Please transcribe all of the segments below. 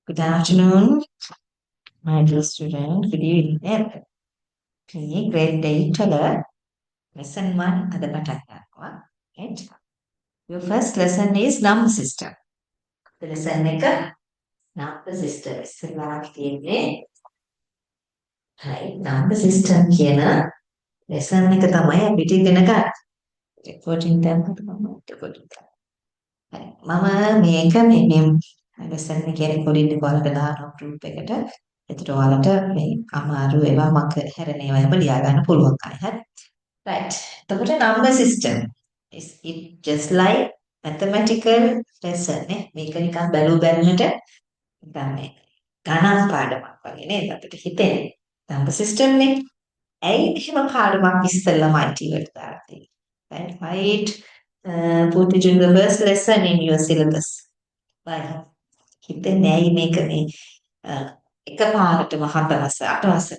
Good afternoon, my dear student. Good evening. මේ grade 8 වල lesson 1 අද පටන් ගන්නවා. Right? Your first lesson is number system. lesson එක number system ඉස්සෙල්ලා තියෙන්නේ. right number system කියන lesson එක තමයි අපිට ඉගෙන ගන්න. recording time තමයි recording time. මම මේක මේ lesson එකේ recording එක ඔයාලට දානවා group එකට. එතකොට ඔයාලට මේ අමාරු ඒවා මක හැරෙන ඒවා එහෙම ලියා ගන්න පුළුවන් අය හරි. right. එතකොට number system is it just like mathematical lesson නේ. මේක නිකන් බැලුමට නිකන් මේ ගණන් පාඩමක් වගේ නේද අපිට හිතෙන්නේ. number system නේ. ඇයි එහෙම පාඩමක් ඉස්සෙල්ලාම IT වලට දාලා තියෙන්නේ. right. Why it put it in the first lesson in your syllabus. why හිතෙන්නේ ඇයි මේක මේ එකපාරටම 7 වසර 8 වසර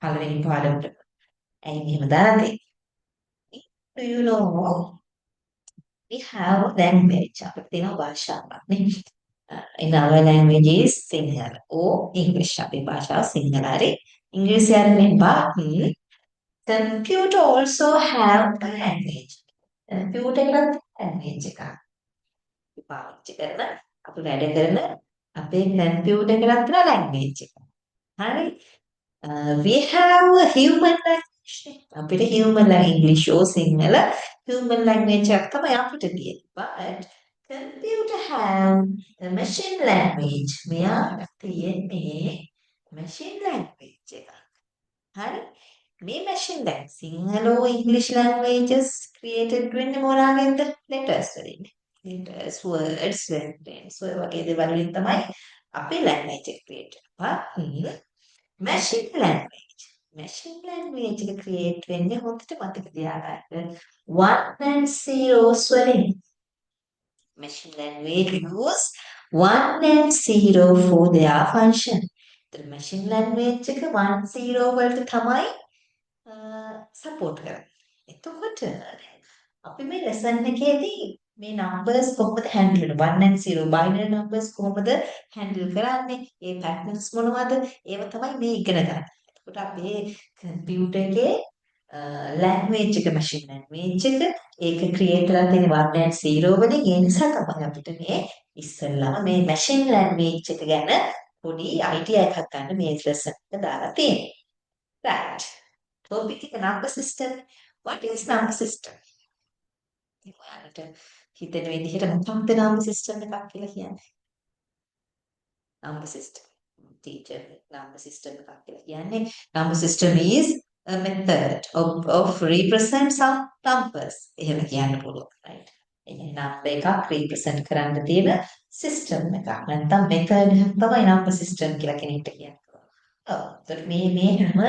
පළවෙනි පාඩමට ඇයි මෙහෙම දාලා තියෙන්නේ? Do you know we have language අපිට තියෙන භාෂාවක් නේ. in our language is Sinhala or English. අපේ භාෂාව සිංහල හරි ඉංග්‍රීසි හරි but computer also have a language. computer එකත් language එකක්. අපි පාවිච්චි කරන අපි වැඩ කරන අපේ computer එකකට තියෙන language එක. හරි we have a human language. අපිට human language English or Sinhala human language එකක් තමයි අපිට තියෙන්නේ. But computer have a machine language. මෙයාට තියෙන්නේ machine language එකක්. හරි මේ machine language Sinhala or English languages created වෙන්නේ මොනවාගෙන්ද? letters වලින්. letters words sentence ඔය වගේ දේවල් වලින් තමයි අපේ language එක create වෙන්නේ. machine language. machine language එක create වෙන්නේ හොඳට මතක තියාගන්න 1 and 0s වලින්. machine language use 1 and 0 for their function. the machine language එක 1 0 වලට තමයි support කරන්නේ. එතකොට අපි මේ lesson එකේදී මේ numbers කොහොමද handle කරන්නේ 1 and 0 binary numbers කොහොමද handle කරන්නේ ඒ patterns මොනවද ඒව තමයි මේ ඉගෙන ගන්න. එතකොට අපේ computer එකේ language එක machine language එක ඒක create කරලා තියෙන 1 and 0 වලින් ඒ නිසා තමයි අපිට මේ ඉස්සෙල්ලාම මේ machine language එක ගැන පොඩි idea එකක් ගන්න මේ lesson එක දාලා තියෙන්නේ. right topic එක number system. what is number system? ඔයාලට හිතෙන විදිහට මොකක්ද number system එකක් කියලා කියන්නේ? number system teacher number system එකක් කියලා කියන්නේ number system is a method of represent some numbers. එහෙම කියන්න පුළුවන් right. එන්නේ number එකක් represent කරන්න තියෙන system එකක්. නැත්නම් method එකක් තමයි number system කියලා කෙනෙක්ට කියන්න පුළුවන්. ඔව්. මේ හැම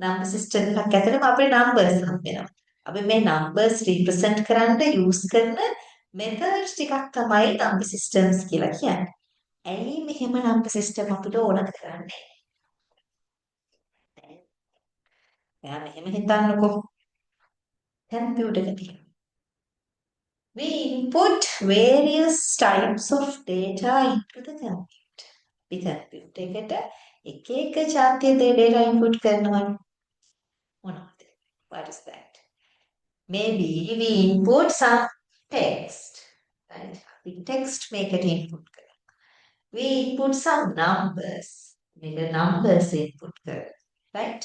number system එකක් ඇතුළේම අපේ numbers හම්බෙනවා. අපි මේ numbers represent කරන්න use කරන methods ටිකක් තමයි number systems කියලා කියන්නේ. ඇයි මෙහෙම number system අපිට ඕන කරන්නේ? එයා මෙහෙම හිතන්නකෝ. computer එක තියෙනවා. we input various types of data into the computer. අපි computer එකට එක જાතිය data input කරනවනේ. මොනවද? what is that? Maybe we input some text. Right? We text make it input. We input some numbers. Make the numbers input. Right?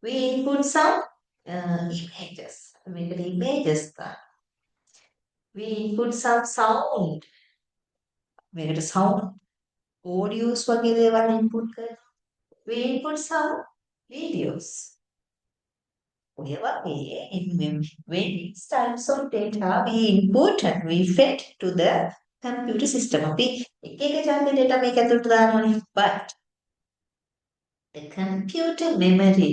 We input some images. Make the images. We input some sound. Make it a sound. Audios වගේ දේවල් input කරනවා. We input some videos. Various types of data we input and we fed to the computer system. අපි එක જાතිය data මේක ඇතුළට දානවානේ. But the computer memory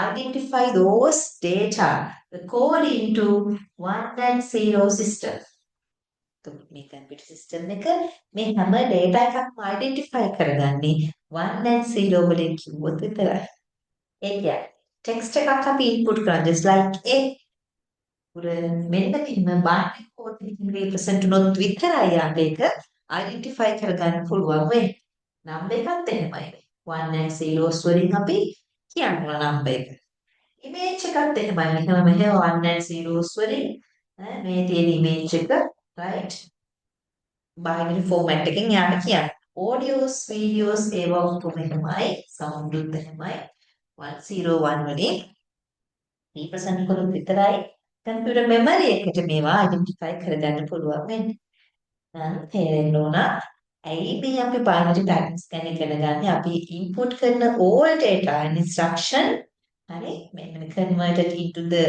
identify those data according to 1 and 0 system. මේ computer system එක මේ හැම data එකක්ම identify කරගන්නේ 1 and 0 වලින් කිව්වොත් විතරයි. ඒ කියන්නේ text එකක් අපි input කරනවා just like a මෙන්න මෙහෙම binary code එකකින් represent වුණොත් විතරයි ඒක identify කරගන්න පුළුවන් වෙන්නේ. number එකත් එහෙමයි. 1 and 0s වලින් අපි කියනවා number එක. image එකත් එහෙමයි. මෙහෙම 1 and 0s වලින් මේ තියෙන image එක right binary format එකෙන් යාට කියන්න. audios videos ඒවා ඔක්කොම එහෙමයි. sound උත් එහෙමයි. 101 වලින් represent කරොත් විතරයි computer memory එකට මේවා identify කරගන්න පුළුවන් වෙන්නේ. නම් තේරෙන්න ඕන. ඇයි මේ අපි binary patterns ගැන ඉගෙන ගන්න අපි input කරන all data and instruction හරි මෙන්න converted into the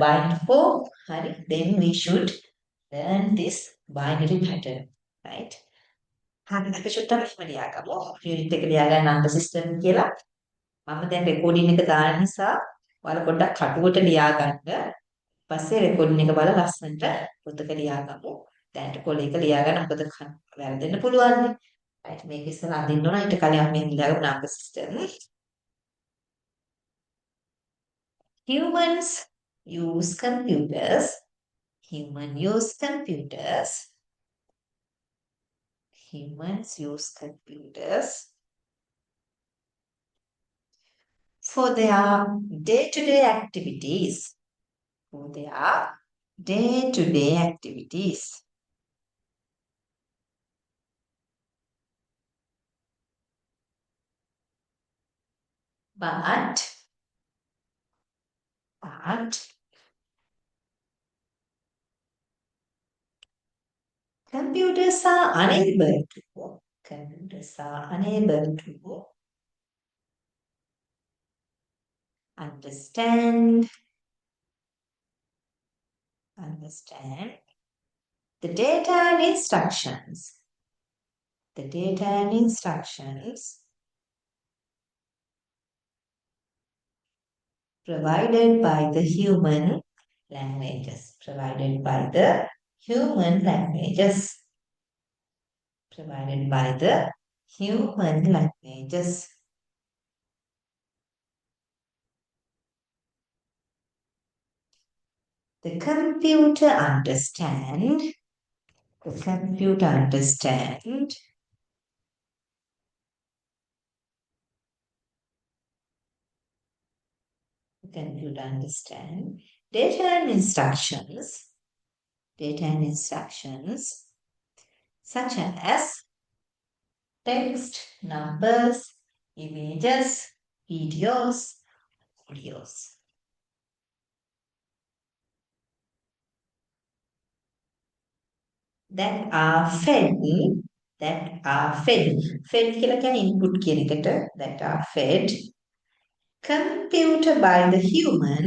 binary form හරි then we should learn this binary pattern right හරි අපි චුට්ටක් මෙහෙම ලියාගමු unit එක ලියාගන්න number system කියලා මම දැන් recording එක දාන නිසා ඔයාලා පොඩ්ඩක් කටුවට ලියාගන්න පස්සේ recording එක බලලා ලස්සනට පොතක ලියාගමු දැන් කොලේක ලියාගන්න මොකද වැරදෙන්න පුළුවන් නේ right මේක ඉස්සෙල්ලා අඳින්න ඕන ඊට කලින් අපි මේ ලියාගමු number system humans use computers humans use computers for their day-to-day activities but computers are unable to understand the data and instructions provided by the human languages. The computer understand data and instructions such as text, numbers, images, videos, audios. That are fed කියලා කියන්නේ input කියන එකට that are fed computer by the human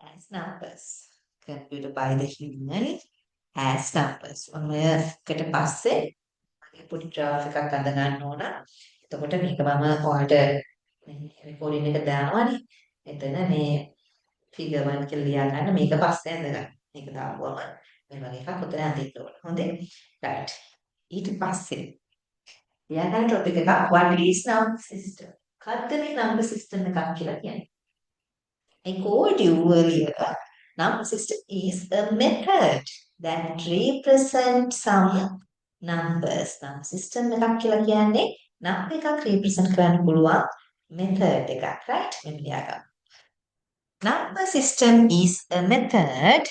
as numbers ඔන්නකට පස්සේ මගේ පොඩි graph එකක් අඳ ගන්න ඕන. එතකොට මේක මම ඔයාලට recording එක දානවානේ. එතන මේ figure 1 කියලා ලියා ගන්න මේක පස්සේ ඇඳ ගන්න. මේක දාපුවම මේ වගේ එකක් උතන අඳින්න ඕන. හොඳේ. right. ඊට පස්සේ ලියා ගන්න topic එක what is number system? මොකක්ද මේ number system එකක් කියලා කියන්නේ? I told you earlier number system is a method that represents some numbers. number system එකක් කියලා කියන්නේ number එකක් represent කරන්න පුළුවන් method එකක්. right? මෙන්න ලියා ගන්න. Number system is a method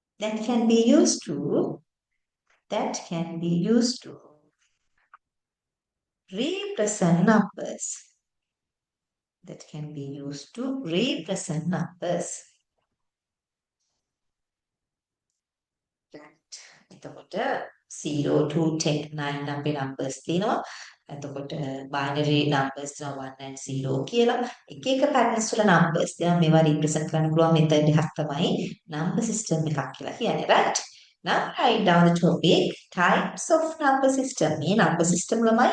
that can be used to represent numbers. Right. එතකොට 0 to 10 9 number numbers තියෙනවා. එතකොට binary numbers තියෙනවා 1 and 0 කියලා. එක එක patterns වල numbers තියෙනවා. මේවා represent කරන්න පුළුවන් method එකක් තමයි number system එකක් කියලා කියන්නේ. right? Now write down the topic types of number system. මේ number system වලමයි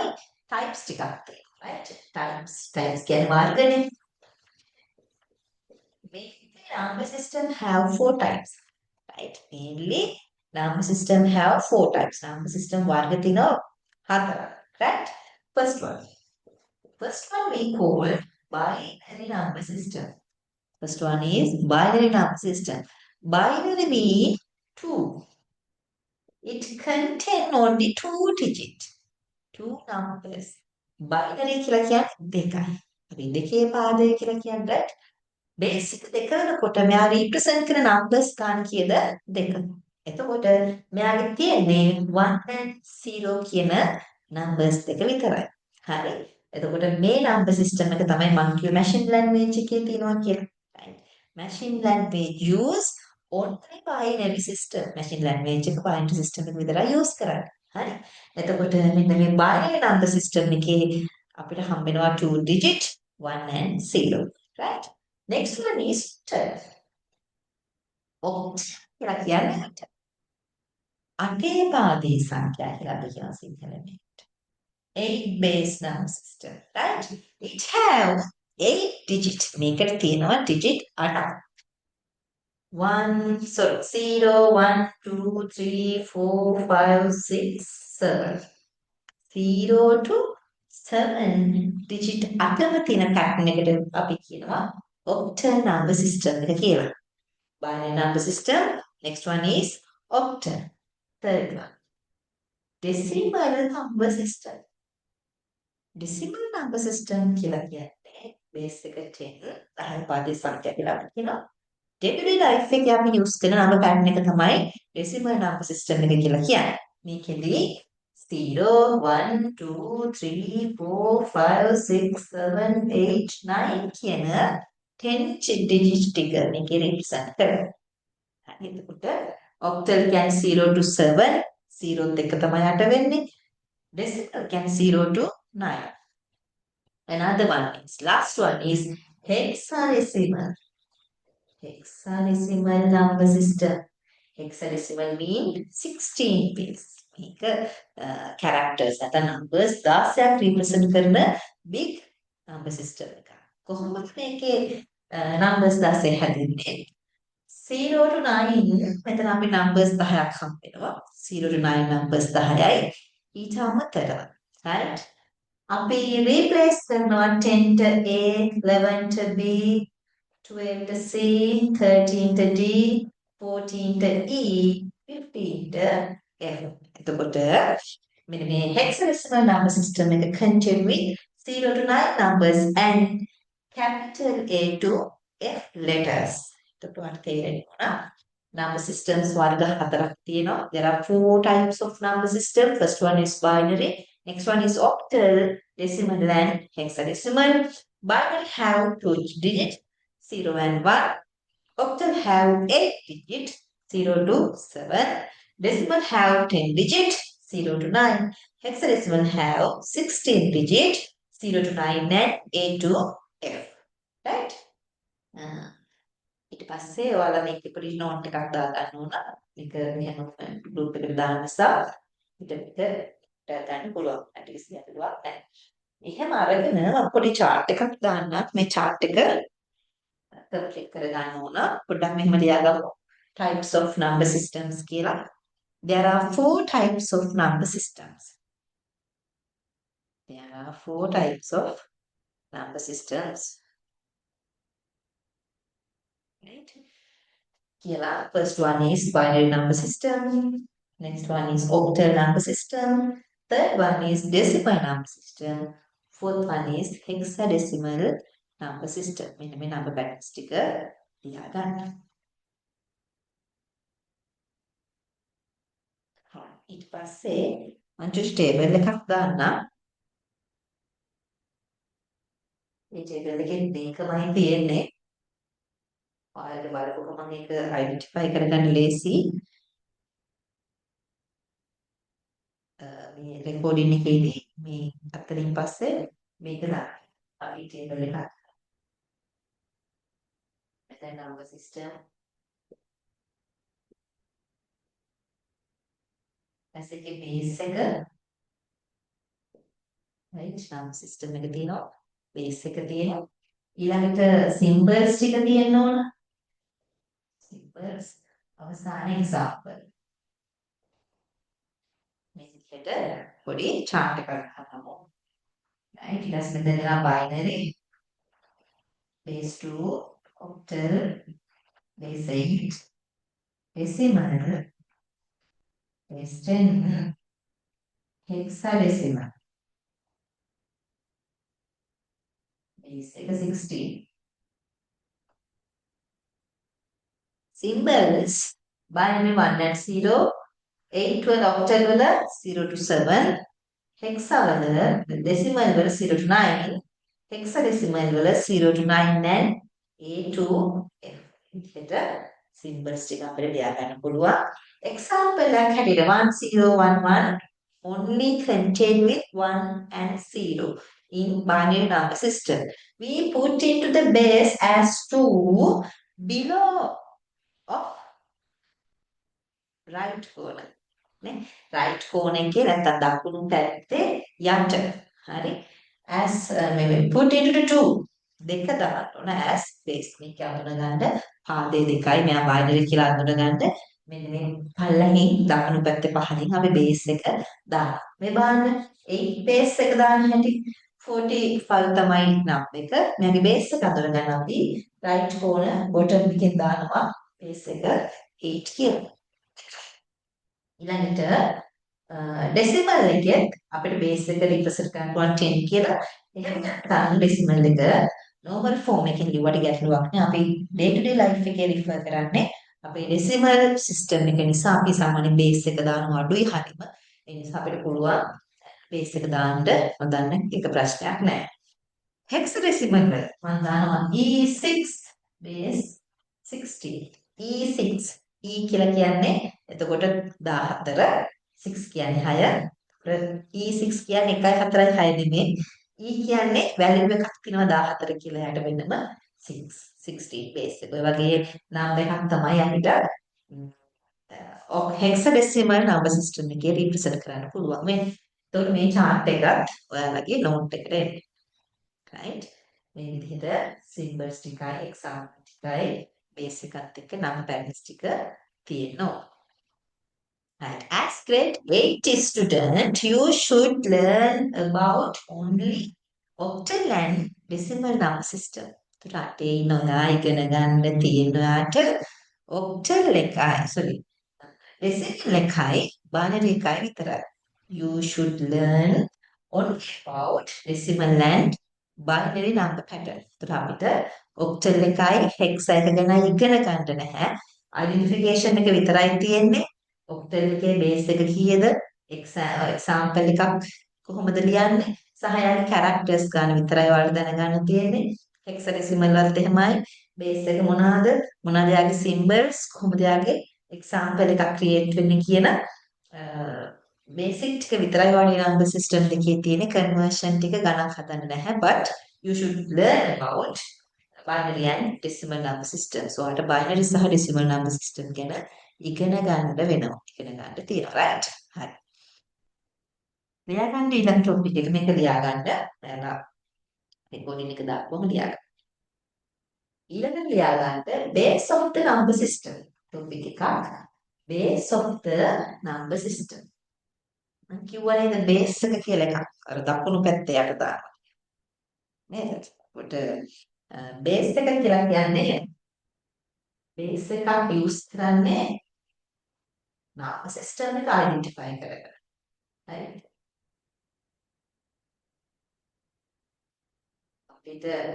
types ටිකක් තියෙනවා. right? types කියන්නේ වර්ගනේ. මේ number system have 4 types. right? Mainly Number system have 4 types. Number system වර්ග තියෙනවා 4. Right? First one. First one we call binary number system. First one is binary number system. Binary means 2. It contain only 2 digits. 2 numbers. Binary කියලා කියන්නේ දෙකයි. අපි දෙකේ පාදය කියලා කියන්නේ right? බේසික් දෙකනකොට මෙයා රීප්‍රසන්ට් කරන නම්බර්ස් ගන්න කීයද දෙක. එතකොට මෙයාගේ තියෙන්නේ 1 and 0 කියන නම්බර්ස් දෙක විතරයි. හරි. එතකොට මේ නම්බර් සිස්ටම් එක තමයි මම කිව්ව මැෂින් ලැන්ග්වේජ් එකේ තියෙනවා කියලා. right? Machine language use only binary system. Machine language එක binary system එක විතරයි use කරන්නේ. හරි. එතකොට මෙන්න මේ binary number system එකේ අපිට හම්බ වෙනවා 2 digit 1 and 0. right? Next one is oct. Oct කියලා කියන්නේ අටේ පාදේ සංඛ්‍යා කියලා අපි කියන සිංහලෙන්. 8 base number system, right? It have 8 digit. මේකට තියෙනවා digit 8ක්. 0, 1, 2, 3, 4, 5, 6, 7. 0 to 7 digit 8ම තියෙන pattern එකට අපි කියනවා octal number system එක කියලා. Binary number system. Next one is octal. Third one. Decimal number system. Decimal number system කියලා කියන්නේ base එක 10 10 පාදේ සංඛ්‍යා කියලා අපි කියනවා. Day-to-day life එකේ අපි use කරන number pattern එක තමයි decimal number system එක කියලා කියන්නේ. මේකෙදී 0, 1, 2, 3, 4, 5, 6, 7, 8, 9 කියන 10 digit ටික මේකේ represent කරනවා. හරි එතකොට octal කියන්නේ 0 to 7 0 එක තමයි 8 වෙන්නේ. Decimal කියන්නේ 0 to 9. Another one is last one is hexadecimal. Hexadecimal number system. Hexadecimal means 16 bits. මේක characters නැත්නම් numbers 16ක් represent කරන big number system එකක්. කොහොමද මේකේ numbers 16 හැදෙන්නේ? 0 to 9 මෙතන අපි numbers 10ක් හම්බ වෙනවා. 0 to 9 numbers 10යි. ඊට අමතරව right? අපි replace කරනවා 10 ට A, 11 ට B, 12 ට C, 13 ට D, 14 ට E, 15 ට F. එතකොට මෙන්න මේ hexadecimal number system එක contain with 0 to 9 numbers and capital A to F letters. එතකොට තේරෙනවා number systems වර්ග හතරක් තියෙනවා. There are 4 types of number system. First one is binary. Next one is octal, decimal and hexadecimal. Binary have 2 digits, 0 and 1. Octal have 8 digits, 0 to 7. Decimal have 10 digits, 0 to 9. Hexadecimal have 16 digits, 0 to 9 and A to F. Right? ඊට පස්සේ ඔයාලා මේක පොඩි note එකක් දාගන්න ඕන. මේක මෙහෙම ගෲප් එකට දාන්න නිසා ඊට ගන්න පුළුවන්. ඇටලිස්ට් ගැටලුවක් නැහැ. එහෙම අරගෙන පොඩි chart එකක් දාන්නත් මේ chart එක කම්ප්ලීට් කරගන්න ඕන. පොඩ්ඩක් මෙහෙම ලියාගමු. Types of number systems කියලා. There are 4 types of number systems. There are 4 types of number systems. Right? Here, first one is binary number system. Next one is octal number system. Third one is decimal number system. Fourth one is hexadecimal number system. මෙන්න මේ number patterns ටික ලියාගන්න. ඊට පස්සේ මම table එකක් දාන්නම්. මේ table එකේ මේකමයි තියෙන්නේ. ඔයාලට බලපුවම මේක identify කරගන්න ලේසි. මේ recording එකේදී මේ අතරින් පස්සේ මේක දාන්න. අපි table එකක්. මෙතන number system. ඇසෙකේ base එක. right number system එක තියෙනවා. base එක තියෙනවා. ඊළඟට symbols ටික තියෙන්න ඕන. Symbols. අවසාන example. විදිහට පොඩි chart එකක් ගන්නවා. right ඊට පස්සේ මෙතන දෙනවා binary base 2 octal base 8 decimal base 10 hexadecimal base 16 symbols binary 1 and 0 8 වල octal වල 0 to 7 hexa වල decimal වල 0 to 9 hexadecimal වල 0 to 9 and A to F විදිහට symbols ටික අපිට ලියා ගන්න පුළුවන්. example එකක් හැටියට 1011 only contain with 1 and 0 in binary number system. We put into the base as 2 below of right corner. නේ right corner එකේ නැත්නම් දකුණු පැත්තේ යට. හරි. as put into the 2 දෙක දාන්න ඕන as base මේක අඳුනගන්න පාදේ දෙකයි මෙයා binary කියලා අඳුනගන්න මෙන්න මේ පල්ලෙහින් දකුණු පැත්තේ පහලින් අපි base එක දානවා. මේ බලන්න 8 base එක දාන්න හැටි 45 තමයි නම් එක. මෙයාගේ base එක අඳුනගන්න අපි right corner bottom එකෙන් දානවා base එක 8 කියලා. ඊළඟට decimal එකෙත් අපිට base එක represent කරන්න පුළුවන් 10 කියලා. එහෙම නැත්නම් decimal එක normal form එකකින් ලිව්වට ගැටලුවක් නෑ. අපි day to day life එකේ refer කරන්නේ අපේ decimal system එක නිසා අපි සාමාන්‍ය base එක දානවා අඩුයි හරිම. ඒ නිසා අපිට පුළුවන් base එක දාන්න නොදන්න එක ප්‍රශ්නයක් නෑ. hexadecimal වල මම දානවා E6 base 16. E6 E කියලා කියන්නේ එතකොට 14 6 කියන්නේ 6 E6 කියන්නේ 1 4 6 නෙමෙයි E කියන්නේ වැලියු එකක් තියෙනවා 14 කියලා යට වෙන්නම 6 16 base එක. ඔය වගේ නම් එකක් තමයි අපිට hexadecimal number system එකේ represent කරන්න පුළුවන් වෙන්නේ. එතකොට මේ chart එකත් ඔයාලගේ note එකට එන්න. right මේ විදිහට symbols ටිකයි example ටිකයි base එකත් එක්ක number patterns ටික තියෙනවා. Right. As grade 8 student, you should learn about only octal and decimal number system. රටේ ඉන්න ඔයා ඉගෙන ගන්න තියෙන ඔයාට octal එකයි decimal එකයි binary එකයි විතරයි. You should learn only about decimal and binary number pattern. අපිට octal එකයි hex එක ගැන ඉගෙන ගන්න නැහැ. identification එක විතරයි තියෙන්නේ. octal එකේ base එක කීයද? example එකක් කොහොමද ලියන්නේ? සහ යාගේ characters ගන්න විතරයි ඔයාලට දැනගන්න තියෙන්නේ. hexadecimal වලත් එහෙමයි. base එක මොනවාද? මොනවාද යාගේ symbols? කොහොමද යාගේ example එකක් create වෙන්නේ කියන basic ටික විතරයි ඔයාලේ number system එකේ තියෙන conversion ටික ගණන් හදන්න නැහැ. but you should learn about binary and decimal number system. So ඔයාලට binary සහ decimal number system ගැන ඉගෙන ගන්න වෙනවා. ඉගෙන ගන්න තියෙනවා. right? හරි. ලියා ගන්න ඊළඟ topic එක මේක ලියා ගන්න. ඔයාලා recording එක දාපුවම ලියා ගන්න. ඊළඟට ලියා ගන්න base of the number system topic එකක්. base of the number system. මම කිව්වා නේද base එක කියලා එකක්. අර දකුණු පැත්තේ යට දානවා. නේද? කොට base එක කියලා කියන්නේ base එකක් use කරන්නේ number system එක identify කරගන්න. right?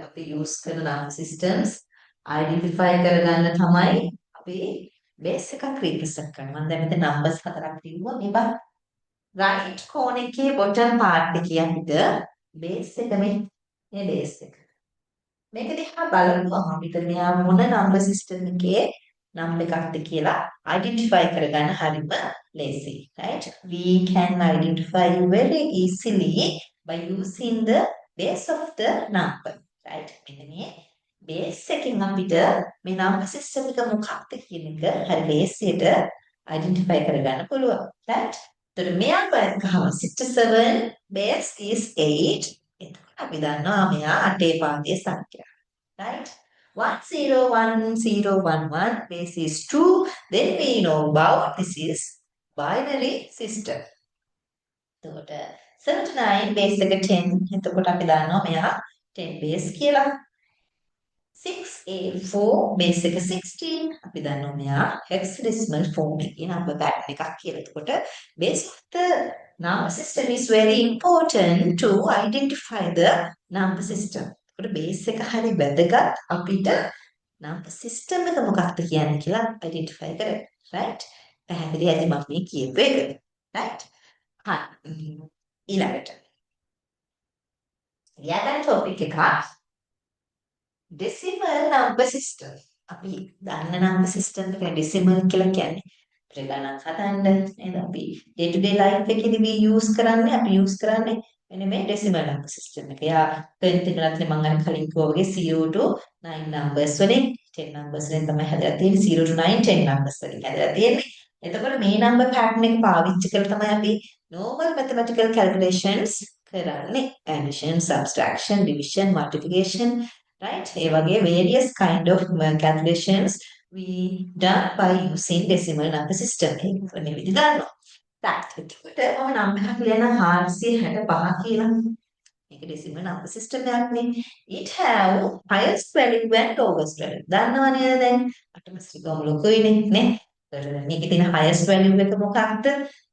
අපි use කරන number systems identify කරගන්න තමයි අපි base එකක් represent කරන්නේ. මම දැන් මෙතන numbers හතරක් තියුවා. මේ බලන්න. right corner එකේ bottom part එකේ අපිට base එක මේ base එක. මේක දිහා බලනකොට අපිට මෙයා මොන number system එකේ number එකක්ද කියලා identify කරගන්න හරිම ලේසි. right? We can identify very easily by using the base of the number. right? මෙන්න මේ base එකෙන් අපිට මේ number system එක මොකක්ද කියන එක හරි ලේසියට identify කරගන්න පුළුවන්. right? එතකොට මෙයා බලද්දී 67 base is 8. එතකොට අපි දන්නවා මෙයා 8 පාදයේ සංඛ්‍යාව. right? 101011 base is 2. Then we know about this is binary system. එතකොට 79 බේස් එක 10. එතකොට අපි දන්නවා මෙයා 10 බේස් කියලා. 6A4 බේස් එක 16. අපි දන්නවා මෙයා hexadecimal form එකේ number pattern එකක් කියලා. එතකොට base of the number system is very important to identify the number system. එතකොට base එක හරි වැදගත් අපිට number system එක මොකක්ද කියන්නේ කියලා identify කරගන්න. right? පැහැදිලි ඇති මම මේ කියපු එක. right? හරි. ඊළඟට. ඊළඟ topic එකක් decimal number system. අපි දන්න number system එක decimal කියලා කියන්නේ. අපිට ගණන් හදන්න නේද? අපි day to day life එකේදී we use කරන්නේ මෙන්න මේ decimal number system එක. යා 10 එකලත් මම අර කලින් කිව්වා වගේ 0 to 9 numbers වලින් 10 numbers වලින් තමයි හදලා තියෙන්නේ. 0 to 9 10 numbers වලින් හදලා තියෙන්නේ. එතකොට මේ number pattern එක පාවිච්චි කරලා තමයි අපි normal mathematical calculations කරන්නේ. Addition, subtraction, division, multiplication, right? ඒ වගේ various kind of calculations we done by using decimal number system. ඒක මේ විදිහට දානවා. right. එතකොට මම නම් එකක් ලියන 465 කියලා. මේක decimal number system එකක්නේ. it have highest value and lowest value. දන්නව නේද දැන්? අටමස්තිකම ලොකුයිනේ නේ. එතකොට මේකේ තියෙන highest value එක මොකක්ද?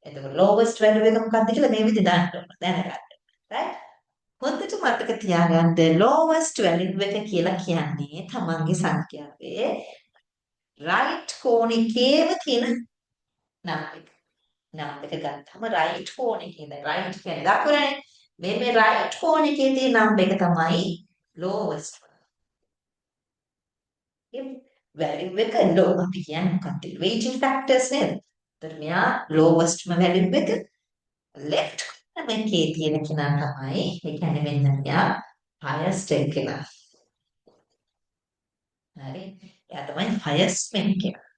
එතකොට lowest value එක මොකක්ද කියලා මේ විදිහට දැනගන්න. right? හොඳට මතක තියාගන්න lowest value එක කියලා කියන්නේ තමන්ගේ සංඛ්‍යාවේ right කෝණිකේම තියෙන නම් එක. නම් එක ගත්තම right කෝණිකේ දැන් right කියන්නේ දකුණනේ. මේ right කෝණිකේ තියෙන නම් එක තමයි lowest value එක low අපි කියන්නේ මොකක්ද? weighting factors නේද? එතකොට මෙයා lowest value එක left මේකේ තියෙන කෙනා තමයි ඒ කියන්නේ මෙන්න මෙයා highest එක කෙනා. හරි. එයා තමයි highest වෙන කෙනා.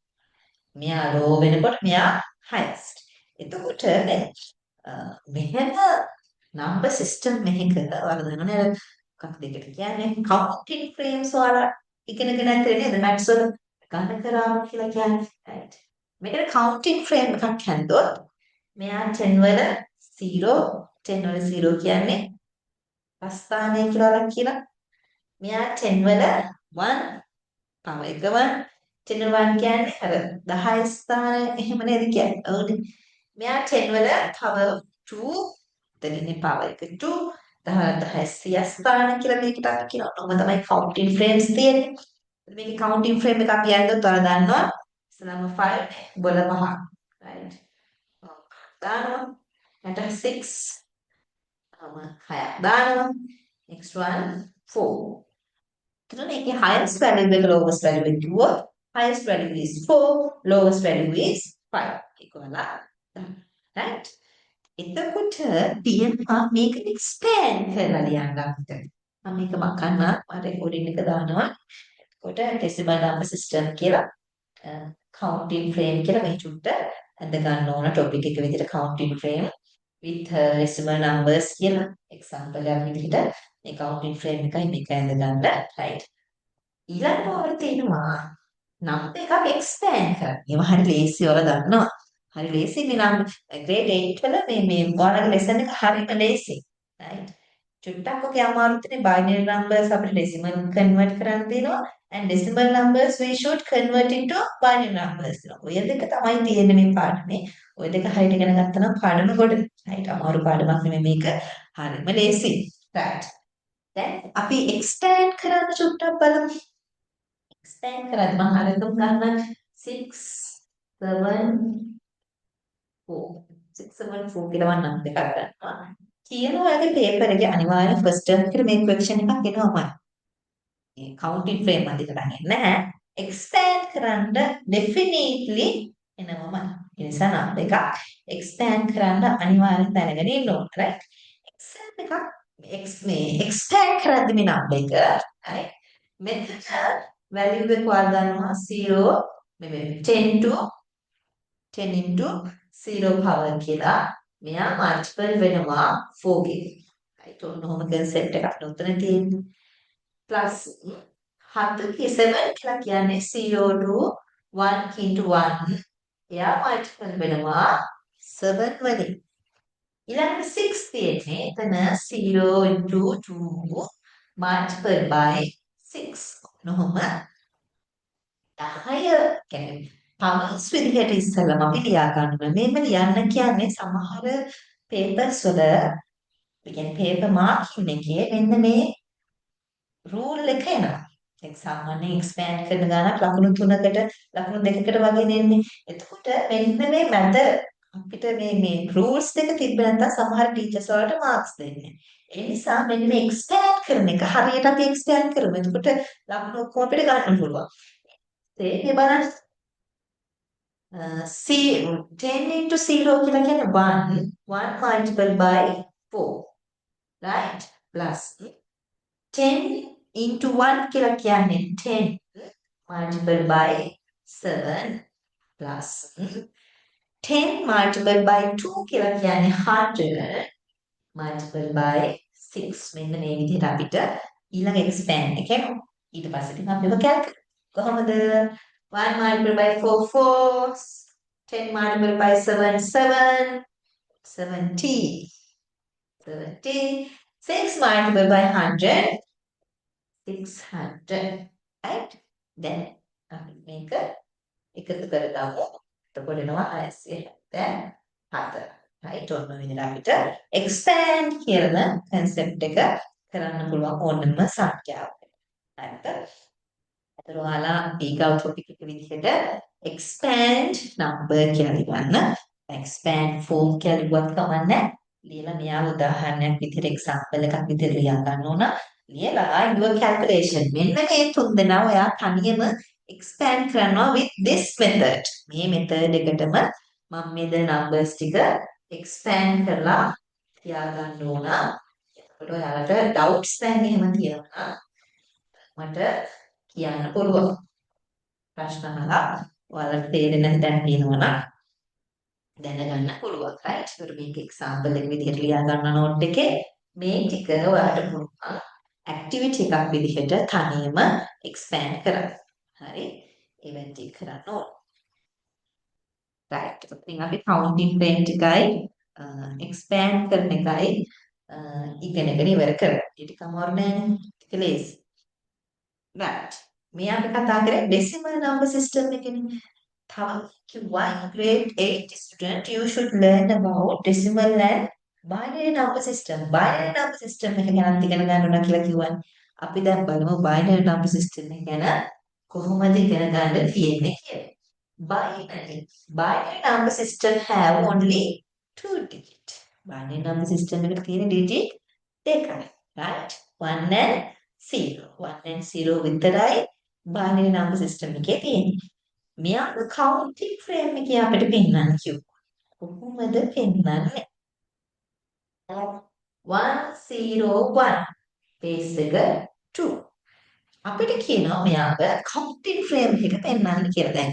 මෙයා low වෙනකොට මෙයා highest. එතකොට දැන් මෙහෙම number system එකක ඔයාලා දන්නවනේ මොකක්ද ඒකට කියන්නේ counting frames ඔයාලා ඉගෙනගෙන ඇත්තේ නේද maths වල ගණන කරාම කියලා කියන්නේ. right. මේකට counting frame එකක් හැන්දොත් මෙයා 10 වල 0 10 වල 0 කියන්නේ ප්‍රස්ථානය කියලා වලක් කියලා. මෙයා 10 වල 1 තව එක 1 10 වල 1 කියන්නේ අර 10 ස්ථානය එහෙම නේද කියන්නේ. ඔව්නේ. මෙයා 10 වල තව 2 එතනින් පව එක 2 10 සිය ස්ථාන කියලා මේකට අපි කියනවා. ඔහොම තමයි counting frames තියෙන්නේ. මේකේ counting frame එක අපි යද්දොත් ඔයාලා දන්නවා ඉස්සලම 5 බොල 5. right. දානවා. ඊට 6 6ක් දානවා. next one 4. එතකොට මේකේ highest value එක lowest value එක කිව්වොත් highest value is 4 lowest value is 5 ඒක ඔයාලා right. එතකොට තියෙනවා මේක expand කරලා ලියන්න අපිට. මම මේක මකන්න මම රෙකෝඩින් එක දානවා. එතකොට decimal number system කියලා counting frame කියලා මේ චුට්ට අඳ ගන්න ඕන topic එක විදිහට counting frame with decimal numbers කියලා example එකක් විදිහට මේ counting frame එකයි මේක ඇඳ ගන්න. right. ඊළඟට තියෙනවා number එකක් expand කරන්න. ඒවා හරි ලේසි ඔයාලා දන්නවා. හරි ලේසි මේ නම් grade 8 වල මේ ඔයාලගේ lesson එක හරිම ලේසි. right. චුට්ටක් ඔකේ අමාරුත්නේ binary numbers අපිට decimal convert කරන්න තියෙනවා and decimal numbers we should convert into binary numbers. ඔය දෙක තමයි තියෙන්නේ මේ පාඩමේ. ඔය දෙක හරියට ඉගෙන ගත්තා නම් පාඩම ගොඩ. right. අමාරු පාඩමක් නෙමෙයි මේක. හරිම ලේසි. right. දැන් අපි expand කරන්න චුට්ටක් බලමු. expand කරද්දී මම හරියටම ගන්න 6 7 674 කියලා මම නම් දෙකක් ගන්නවා. කියන ඔයාගේ පේපර් එකේ අනිවාර්යෙන් ෆස්ට් ටර්ම් එකට මේ ක්වෙස්චන් එකක් එනවාමයි. මේ කවුන්ටින් ෆ්‍රේම් මැද කරන්නේ නැහැ. එක්ස්පෑන්ඩ් කරන්න ඩෙෆිනිට්ලි එනවාමයි. ඒ නිසා නම් එකක් එක්ස්පෑන්ඩ් කරන්න අනිවාර්යෙන් දැනගෙන ඉන්න ඕන. right. එක්සෑම් එකක් මේ එක්ස්පෑන්ඩ් කරද්දි මේ නම් එක right. මෙතන වැලියු එක ඔයාලා දන්නවා 0 මේ 10 to 10 into 0 power කියලා මෙයා මල්ටිපල් වෙනවා 4 ගේ. right. ඔන්නෝම කන්සෙප්ට් එකක් උතන තියෙන්නේ. plus 7 කියලා කියන්නේ 0 to 1 into 1 එයා මල්ටිපල් වෙනවා 7 වලින්. ඊළඟට 6 තියෙන්නේ එතන 0 into 2 multiplied by 6. නොහොම 10 කියන්නේ පවර්ස් විදිහට ඉස්සෙල්ලාම අපි ලියා ගන්නවා. මේව ලියන්න කියන්නේ සමහර papers වල කියන්නේ paper marking එකේ මෙන්න මේ rule එක එනවා. සාමාන්‍යයෙන් expand කරන ගානක් ලකුණු 3කට ලකුණු 2කට වගේ දෙන්නේ. එතකොට මෙන්න මේ මැද අපිට මේ rules දෙක තිබ්බ නැත්නම් සමහර teachers වලට marks දෙන්නේ. ඒ නිසා මෙන්න මේ expand කරන එක හරියට අපි expand කරමු. එතකොට ලකුණු ඔක්කොම අපිට ගන්න පුළුවන්. ඒ බලන්න C 10 into 0 කියලා කියන්නේ 1 multiplied by 4 right plus 10 into 1 කියලා කියන්නේ 10 multiplied by 7 plus 10 multiplied by 2 කියලා කියන්නේ 100 multiplied by 6 මෙන්න මේ විදිහට අපිට ඊළඟ expand එක එනවා. ඊට පස්සේ ඉතින් අපි ඔක කැල්කුලේට් කොහොමද 1 multiplied by 4 4 10 multiplied by 7 7 70 30 6 multiplied by 100 600 right then අපි මේක එකතු කරගමු එතකොට එනවා 674 right ඔන්න විදිහට අපිට expand කියන concept එක කරන්න පුළුවන් ඕනම සංඛ්‍යාවකට හරිද අතර ඔයාලා ඊගව topic එක විදිහට expand number කියලා ලියන්න expand form කියලා ලියුවත් කමන්නේ ලියලා මෙයා උදාහරණයක් විදිහට example එකක් විදිහට ලියා ගන්න ඕන ලියලා your calculation මෙන්න මේ තුන් දෙනා ඔයා තනියම expand කරනවා with this method මේ method එකටම මම මේ දෙන numbers ටික expand කරලා තියා ගන්න ඕන එතකොට ඔයාලට doubts දැන් එහෙම තියෙනවා මට කියන්න පුළුවන් ප්‍රශ්න අහලා ඔයාලට තේරෙන තැන් තියෙනවා නම් දැනගන්න පුළුවන් right ඒකට මේක example එක විදිහට ලියා ගන්න note එකේ මේ ටික ඔයාලට පුළුවන් activity එකක් විදිහට තනියම expand කරන්න හරි event එක කරන්න ඕන right ඉතින් අපි counting frame ටිකයි expand කරන එකයි ඉගෙනගෙන ඉවර කරා ඊට කමාරු නෑනේ ටික ලේසි right මේ අපි කතා කරේ decimal number system එකනේ තව කිව්වා grade 8 student you should learn about decimal and binary number system binary number system එක ගැන ඉගෙන ගන්න ඕන කියලා කිව්වනේ අපි දැන් බලමු binary number system එක ගැන කොහොමද ඉගෙන ගන්න තියෙන්නේ කියලා binary number system have only two digit binary number system එකට තියෙන digit දෙකයි right 1 and 0 1 and 0 විතරයි binary number system එකේ තියෙන්නේ මෙයා counting frame එකේ අපිට පෙන්නන්න කිව්වා. කොහොමද පෙන්නන්නේ? 101 base එක 2. අපිට කියනවා මෙයාව counting frame එක පෙන්නන්න කියලා. දැන්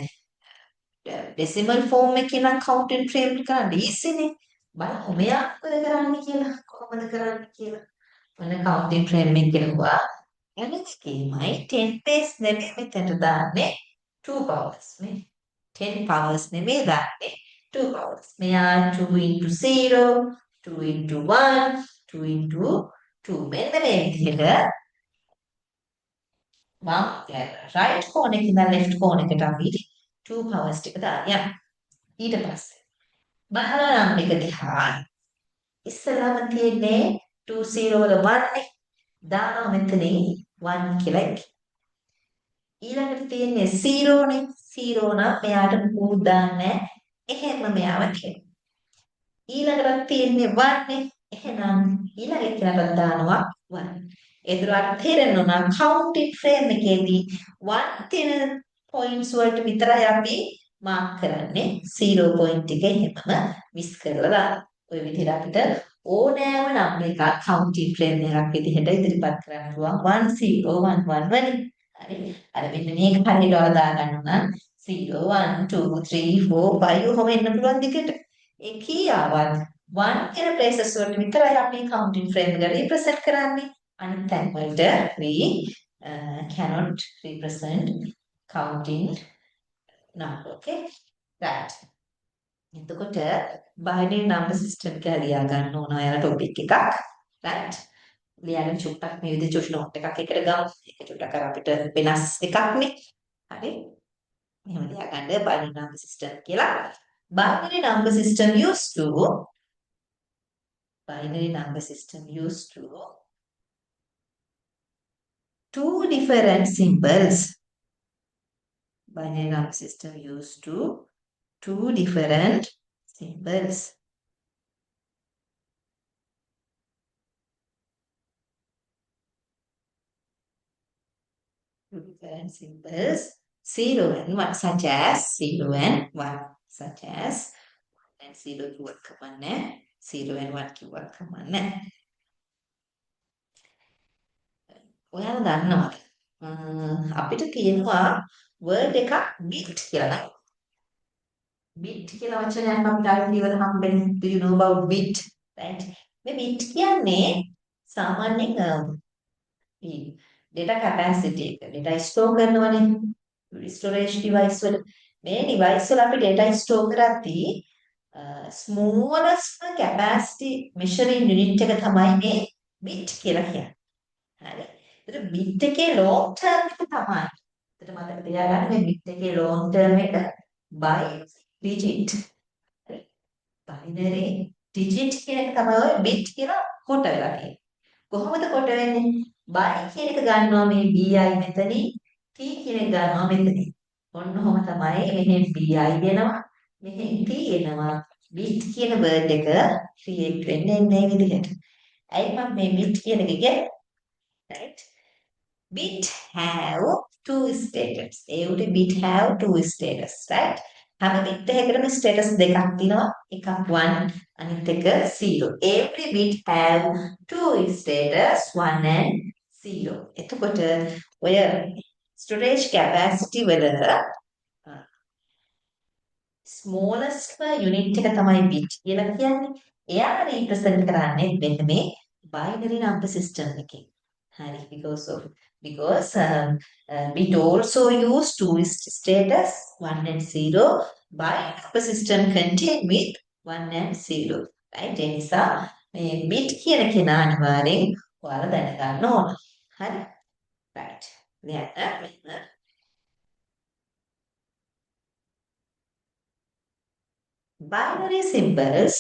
decimal form එකේ නම් counting frame එක කරන්න easyනේ. බලමු මෙයා මොකද කරන්නේ කියලා. කොහොමද කරන්නේ කියලා. මොන counting frame එක කියනවා. එනස් කීමයි 10 base නෙමෙයි මෙතනට දාන්නේ 2 powers නේ 10 powers නෙමෙයි දාන්නේ 2 powers මෙයා 2 into 0 2 into 1 2 into 2 මෙන්න මේ විදිහට මම right corner එකේ ඉඳන් left corner එකට අපි 2 powers ටික දාන්න ඊට පස්සේ බලන්න නම් එක දිහා ඉස්සරහම තියෙන්නේ 2 0 වල 1 නේ දානවා මෙතනින් 1 කියලා එකයි ඊළඟට තියෙන්නේ 0 නේ 0 නම් මෙයාට මුකුත් දාන්නේ එහෙම මෙයාව කියනවා ඊළඟට තියෙන්නේ 1 නේ එහෙනම් ඊළඟ එකට දානවා 1 ඒතරට තේරෙනවා නම් counting frame එකේදී 1 තියෙන points වලට විතරයි අපි mark කරන්නේ 0 point එක එහෙමම miss කරලා දාන්න ඔය විදිහට අපිට ඕනෑම number එකක් counting frame එකක් විදිහට ඉදිරිපත් කරන්න පුළුවන් 1 0 1 1 වලින් හරි අර මෙන්න මේක හරියට වදා ගන්න නම් 0 1 2 3 4 5 ඔහොම එන්න පුළුවන් දිගට ඒ කීයාවත් 1 කියන places වලට විතරයි අපි counting frame එක represent කරන්නේ අනිත් තැන් වලට we cannot represent counting number okay right එතකොට binary number system එක ලියා ගන්න ඕන ඔයාලා topic එකක්. right? ලියාගෙන චුට්ටක් මේ විදිහට චුට් note එකක් එකට ගමු. ඒක චුට්ටක් අර අපිට වෙනස් එකක් නේ. හරි? මෙහෙම ලියා ගන්න binary number system කියලා. Binary number system used to two different symbols. Binary number system used to two different symbols. Two different symbols. 0 and 1, such as 0 and 1, such as 1 and 0 කිව්වත් කමන්නේ 0 and 1 කිව්වත් කමන්නේ. ඔයාලා දන්නවද අපිට තියෙනවා word එකක් bit කියලා නේද? bit කියලා වචනයක් අපිට අයිතිවල හම්බෙන්නේ. Do you know about bit? right? මේ bit කියන්නේ සාමාන්‍යයෙන් data capacity එක data store කරනවනේ storage device වල මේ device වල අපි data store කරද්දී smallest capacity measuring unit එක තමයි මේ bit කියලා කියන්නේ. හරි. ඒතර bit එකේ long term එක තමයි. ඒතර මතක තියාගන්න මේ bit එකේ long term එක by digit. binary digit කියන එක තමයි ඔය bit කියලා කොට වෙලා තියෙන්නේ. කොහොමද කොට වෙන්නේ? by කියන එක ගන්නවා මේ bi මෙතනින් t කියන එක ගන්නවා මෙතනින්. ඔන්න ඔහොම තමයි මෙහෙන් bi එනවා මෙහෙන් t එනවා. bit කියන word එක create වෙන්නේ මේ විදිහට. ඇයි මම මේ bit කියන එක කියන්නේ? right? bit have two status. ඒ උඩ bit have two status, right? හැම bit එකකටම status දෙකක් තියෙනවා. එකක් 1 අනිත් එක 0. Every bit have two status 1 and 0. එතකොට ඔය storage capacity වල smallest unit එක තමයි bit කියලා කියන්නේ. එයා represent කරන්නේ මෙන්න මේ binary number system එකකින්. Hari, because bit also use two status 1 and 0 by number system contain with 1 and 0. right? ඒ නිසා මේ bit කියන කෙනා අනිවාර්යෙන් ඔයාලා දැනගන්න ඕන. හරි? right. මෙන්න binary symbols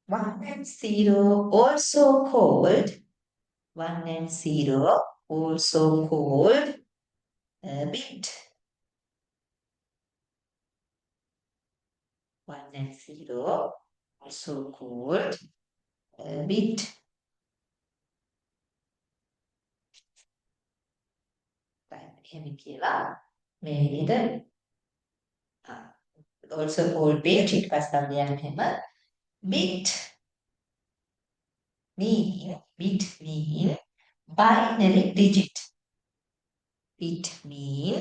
1 and 0 also called 1 and 0 also called a bit. 1 and 0 also called a bit. එහෙම කියලා මේ විදිහට also called bit ඊට පස්සේ අපි යන්නේ එහෙම bit mean binary digit. bit mean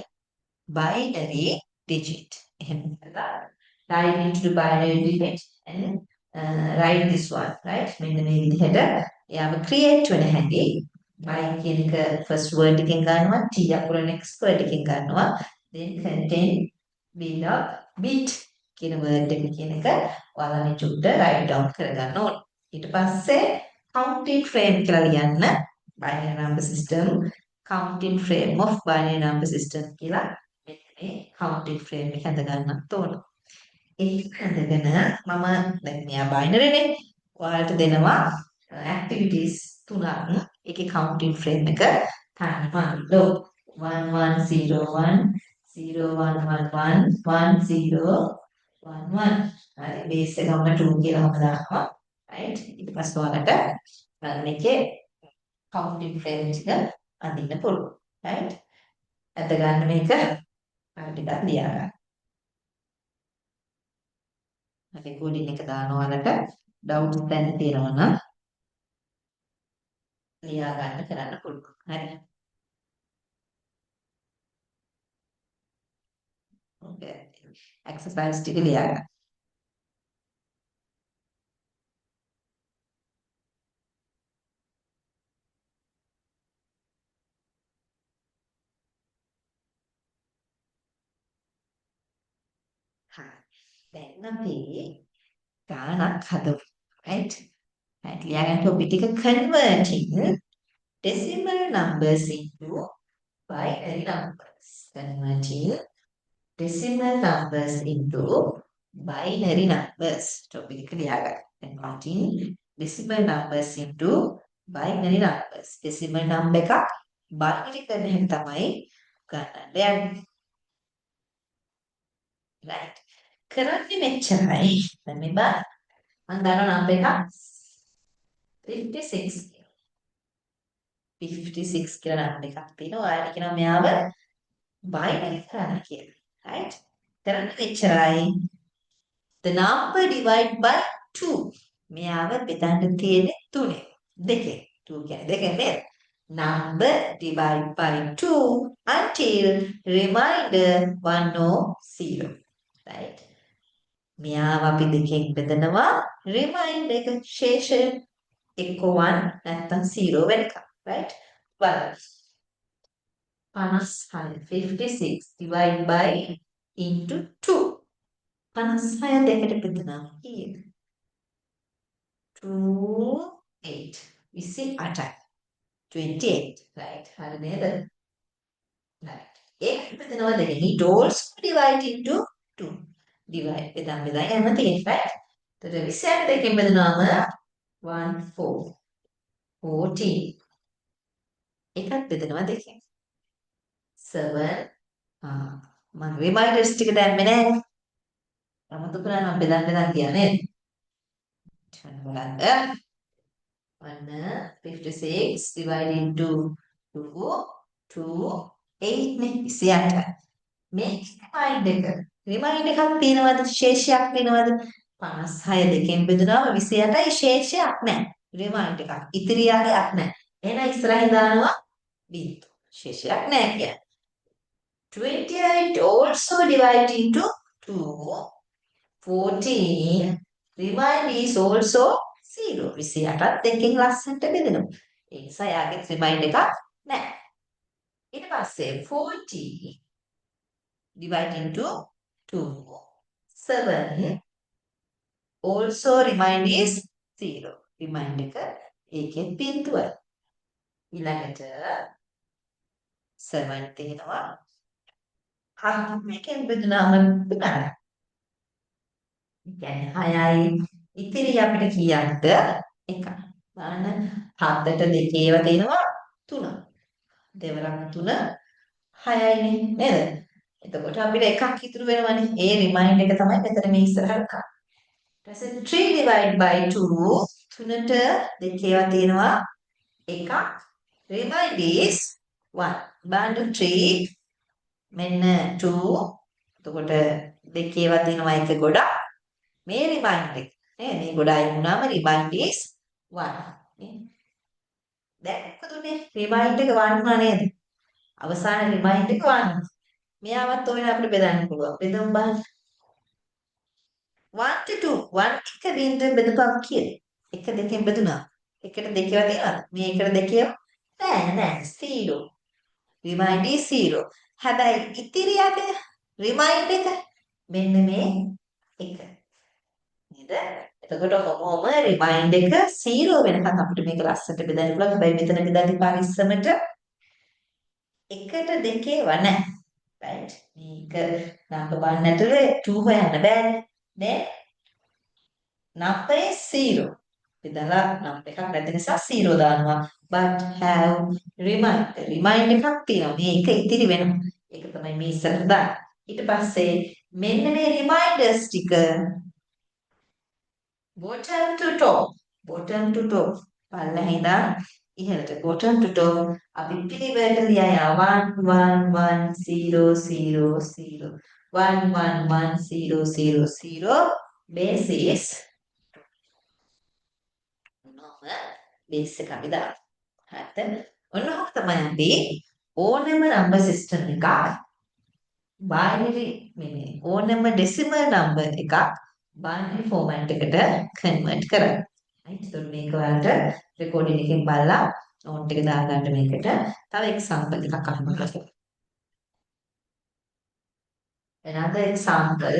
binary digit. එහෙම කරලා write into binary digit and write this one, right? මෙන්න මේ විදිහට එයාම create වෙන හැටි by කියන එක first word එකෙන් ගන්නවා t අකුර next word එකෙන් ගන්නවා then contain below bit කියන word එක කියන එක ඔයාලා මේ චුට්ට write down කරගන්න ඕනේ. ඊට පස්සේ counting frame කියලා ලියන්න binary number system counting frame of binary number system කියලා මෙන්න මේ counting frame එක හඳ ගන්නත් ඕන. ඒක හඳගෙන මම දැන් මෙයා binary නේ ඔයාලට දෙනවා activities තුනක් ඒකේ counting frame එක ගන්න 1101 0111 1011 හරි බේස් එක මම 2 කියලා මම දානවා right ඊට පස්සේ ඔයාලට මේකේ counting frame එක අඳින්න පුළුවන් right අද ගන්න මේක ටිකක් ලියා ගන්න රෙකෝඩින් එක දානවා ඔයාලට ඩවුට්ස් දැන් තියෙනවා නම් ලියා ගන්න කරන්න පුළුවන්. හරි. ඔකේ. එක්සර්සයිස් ටික ලියා ගන්න. හරි. දැන් අපි ගානක් හදමු. right? right. ලියාගන්න ඔබ ටික converting decimal numbers into binary numbers. Converting decimal numbers into binary numbers. Topic එක ලියාගන්න. Converting decimal numbers into binary numbers. decimal number එකක් binary කරන හැටි තමයි ගන්නන්න යන්නේ. right. කරන්නේ මෙච්චරයි. දැන් මේ බලන්න. මම දානවා number එකක් 56 කියලා. 56 කියලා number එකක් තියෙනවා. ඔයාලා කියනවා මෙයාව binary කරන්න කියලා. right. කරන්නේ මෙච්චරයි. The number divided by 2. මෙයාව බෙදන්න තියෙන්නේ 3. දෙකෙන්. 2 කියන්නේ දෙකෙන් නේද? Number divided by 2 until remainder 1 or 0. right? මෙයාව අපි දෙකෙන් බෙදනවා remainder එක ශේෂය එක්ක 1 නැත්නම් 0 වෙනකම්. right? බලන්න. 56 divided by into 2. 56 දෙකට බෙදනවා කීයද? 2 8 28යි 28 right හරි නේද? right ඒක බෙදනවා දෙකෙන් it also divide into 2 divide බෙදා යන්න තියෙන්නේ right? එතකොට 28 දෙකෙන් බෙදනවාම 1 4 14 එකක් බෙදනවා දෙකෙන් 7 මම රිමයින්ඩර්ස් ටික දැම්මේ නැහැ. අමතක කරා නම් බෙදන්න කියන්නේ. බලන්න. 56 divided into 2 2 8 නේ 28. මේ රිමයින්ඩ් එකක් තියෙනවද ශේෂයක් තියෙනවද 56 දෙකෙන් බෙදුනම 28යි ශේෂයක් නැහැ රිමයින්ඩ් එකක් ඉතිරියාවක් නැහැ එහෙනම් ඉස්සරහින් දානවා බින්දුව ශේෂයක් නැහැ කියන්නේ 28 also divided into 2 14 remainder is also 0 28ත් දෙකෙන් ලස්සනට බෙදෙනවා ඒ නිසා යාගේ රිමයින්ඩ් එකක් නැහැ ඊට පස්සේ 40 divided into 2 7 also remainder is 0 remainder එක ඒකෙත් බිඳුවයි ඊළඟට 7 තියෙනවා මේකෙන් බෙදුනාම තුනයි. කියන්නේ 6යි ඉතිරි අපිට කීයක්ද? 1යි. බලන්න 7ට දෙකේ ඒවා තියෙනවා 3. දෙවරක් 3 6යිනේ නේද? එතකොට අපිට එකක් ඉතුරු වෙනවනේ. ඒ රිමයින්ඩ් එක තමයි මෙතන මේ ඉස්සරහට ගන්න. ඊට පස්සේ 3 divided by 2 3ට දෙකේ ඒවා තියෙනවා එකක්. රිමයින්ඩ් is 1. බලන්න 3 මෙන්න 2 එතකොට දෙකේ ඒවා තියෙනවා එක ගොඩක් මේ රිමයින්ඩ් එක නේ මේ ගොඩයි වුණාම රිමයින්ඩ් is 1 දැන් මොකද උනේ රිමයින්ඩ් එක 1 වුණා නේද අවසාන රිමයින්ඩ් එක 1 මෙයාවත් ඔය අපිට බෙදන්න පුළුවන් බෙදමු බලන්න 1 to 2 1 එක බිඳුවෙන් බෙදපුවම කීයද එක දෙකෙන් බෙදුනා එකට දෙකේවා තියෙනවද මේ එකට දෙකේව නෑ 0 රිමයින්ඩ් is 0 හැබැයි ඉතිරි යක රිමයින්ඩ් එක මෙන්න මේ එක නේද? එතකොට කොහොම රිමයින්ඩ් එක 0 වෙනකන් අපිට මේක ලස්සට බෙදන්න පුළුවන්. හැබැයි මෙතන බෙදද්දි පරිස්සමට එකට දෙකේ නැහැ. right? මේක නම්බර් 1 ඇතුලේ 2 හොයන්න බෑනේ. නේ? නම්බර් 0. බෙදලා නම්බර් එකක් නැති නිසා 0 දානවා. but have remind එකක් තියෙනවා. මේක ඉතිරි වෙනවා. ඒක තමයි මේ ඉස්සරහට දාන්නේ. ඊට පස්සේ මෙන්න මේ රිමයින්ඩර්ස් ටික bottom to top පල්ලෙහා ඉඳන් ඉහළට bottom to top අපි පිළිවෙලට ලියා යනවා 1 1 0 0 0 1 1 1 0 0 0 basis බේස් එක අපි දානවා. හරිද? ඔන්නෝක තමයි අපි ඕනෑම නම්බර් සිස්ටම් එකක් binary මේ ඕනෑම decimal number එකක් binary format එකට convert කරන්න. right? ඒතකොට මේක වලට recording එකෙන් බලලා note එක දාගන්න මේකට. තව example එකක් අහන්න. Another example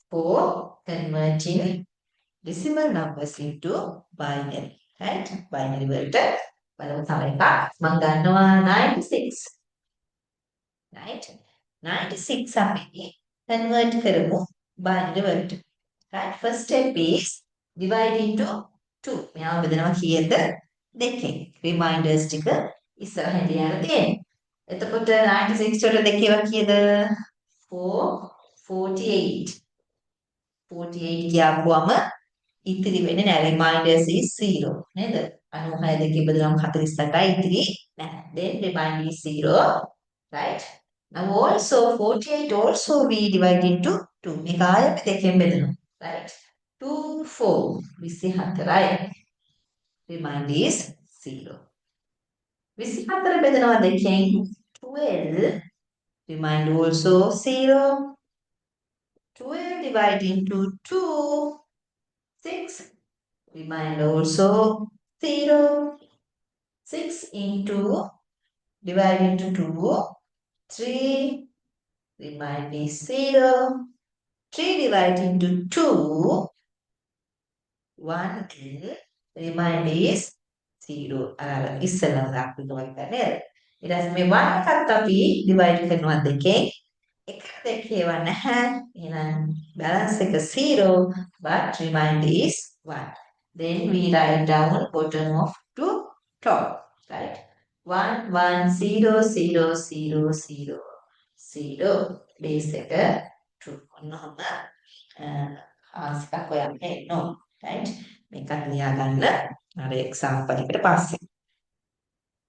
for converting decimal numbers into binary. Right? Binary වලට බලමු තව එකක්. මම ගන්නවා 96. Right? 96 අපි convert කරමු binary වලට. Right? First step is divide into 2. මෙයාව බෙදනවා කීයද? දෙකෙන්. Reminders ටික ඉස්සරහින් ලියන්න තියෙනවා. එතකොට 96 වලට දෙකේව කීයද? 4 48. 48 කියපුවම ඉතිරි වෙන්නේ නැහැ. Reminders is 0 නේද? 96 දෙකේ බෙදුවම 48යි ඉතිරි නැහැ. Then reminder is 0. Right? Now also 48 also we divide into 2. මේක ආයෙත් දෙකෙන් බෙදනවා. Right? 2 4 24යි. Reminder is 0. 24 බෙදනවා දෙකෙන් 12. Reminder also 0. 12 divided into 2, 6. Reminder also 0. 6 into divided into 2, 3. Reminder is 0. 3 divided into 2, 1. Reminder is 0. ඉස්සෙල්ලා දාපු එක නේද? ඊට පස්සේ මේ 1 එකත් අපි divide කරනවා දෙකෙන්. එක දෙකේව නැහැ. එහෙනම් balance එක 0 but remainder is 1. Then we write down bottom of to top. Right? 1 1 0 0 0 0 0 base එක true. ඔන්නම ආස්කක් ඔයන්න එනවා. Right? මේකත් ලියා ගන්න අර example එකට පස්සේ.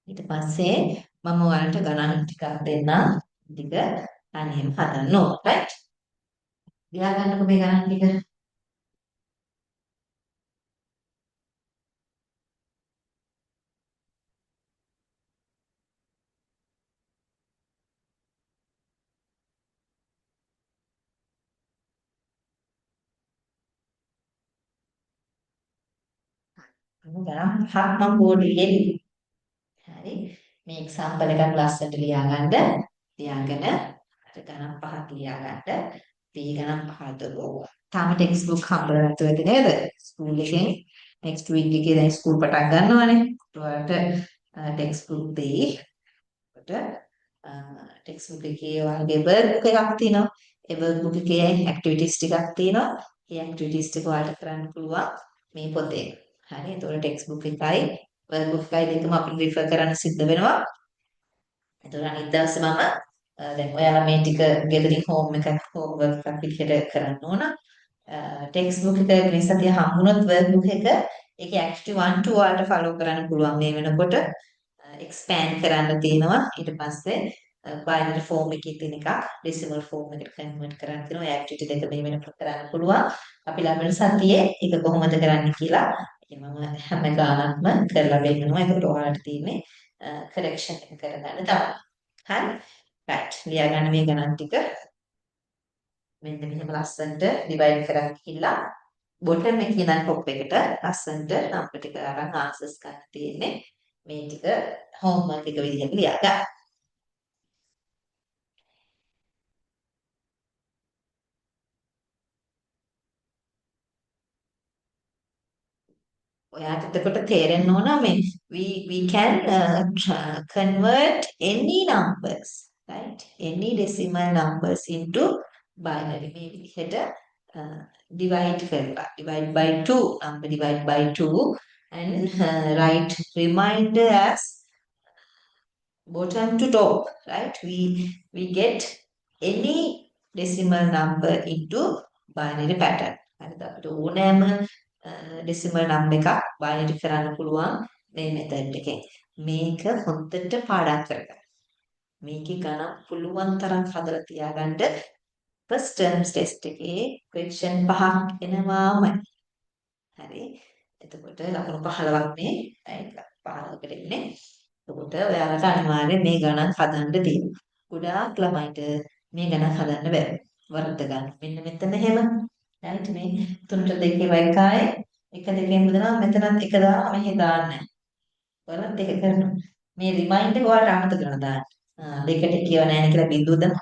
ඊට පස්සේ මම ඔයාලට ගණන් ටිකක් දෙන්නම්. ටික තනියම හදන්න ඕන. right? ලියා ගන්නකො මේ ගණන් ටික. ගණන් හත් මම බෝඩ් එකේ ලියුවා. හරි. මේ එක්සැම්පල් එකක් ලස්සනට ලියා ගන්න. ලියාගෙන අර ගණන් පහක් ලියා ගන්න. P ගණන් පහද තාම ටෙක්ස්ට් බුක් හම්බෙලා නැතුව ඇති නේද? ස්කූල් එකෙන් next week එකේ දැන් ස්කූල් පටන් ගන්නවානේ. ඔයාලට ටෙක්ස්ට් බුක් දෙයි. ටෙක්ස්ට් බුක් එකේ ඔයාලගේ වර්ක් බුක් එකක් තියෙනවා. ඒ වර්ක් බුක් එකේ ඇක්ටිවිටිස් ටිකක් තියෙනවා. ඒ ඇක්ටිවිටිස් ටික ඔයාලට කරන්න පුළුවන් මේ පොතේ. හරි. එතකොට ටෙක්ස්ට් බුක් එකයි වර්ක් බුක් එකයි දෙකම අපිට රිෆර් කරන්න සිද්ධ වෙනවා. එතකොට අනිත් දවසේ මම දැන් ඔයාලා මේ ටික ගෙදරින් හෝම් වර්ක් එකක් විදිහට කරන්න ඕන. ටෙක්ස්ට් බුක් එක මේ සතිය හම්බුනොත් වර්ක් බුක් එක ඒකේ ඇක්ටිවිටි 1 2 ඔයාලට ෆලෝ කරන්න පුළුවන් මේ වෙනකොට. expand කරන්න තියෙනවා. ඊට පස්සේ binary form එකේ තියෙන එකක් decimal form එකට convert කරන්න තියෙනවා. ඒ activity දෙක මේ වෙනකොට කරන්න පුළුවන්. අපි ළඟ සතියේ ඒක කොහොමද කරන්නේ කියලා මම හැම ගානක්ම කරලා දෙන්නවා. ඒකට ඔයාලට තියෙන්නේ correction එක කරගන්න තමයි. හරි? right. ලියා ගන්න මේ ගණන් ටික මෙන්න මෙහෙම ලස්සනට divide කරන් ගිහිල්ලා bottom එකේ ඉඳන් top එකට ලස්සනට number ටික අරන් answers ගන්න තියෙන්නේ. මේ ටික homework එක විදිහට ලියා ගන්න. ඔයාට එතකොට තේරෙන්න ඕන මේ we can convert any numbers, right? Any decimal numbers into binary. මේ විදිහට divide කරලා divide by 2 number divide by 2 and write remainder as bottom to top, right? We get any decimal number into binary pattern. හරිද? අපිට ඕනෑම decimal number එකක් binary කරන්න පුළුවන් මේ method එකෙන්. මේක හොඳට පාඩම් කරගන්න. මේකේ ගණන් පුළුවන් තරම් හදලා තියාගන්න. first terms test එකේ question 5ක් එනවාමයි. හරි. එතකොට ලකුණු 15ක් මේ ඒක 15කට ඉන්නේ. එතකොට ඔයාලට අනිවාර්යයෙන් මේ ගණන් හදන්න තියෙනවා. ගොඩාක් ළමයිට මේ ගණන් හදන්න බැහැ. වරද්ද ගන්න. මෙන්න මෙතන එහෙම. right මේ 3ට 2 එකයි 1 2 බෙදනවා මෙතනත් 1 දානවා මෙහෙ දාන්නේ. ඔයාලත් ඒක කරනවා. මේ රිමයින්ඩර් ඔයාලට අමතක කරලා දාන්න. දෙකට කියව නැහැ කියලා බිඳුව දාන්න.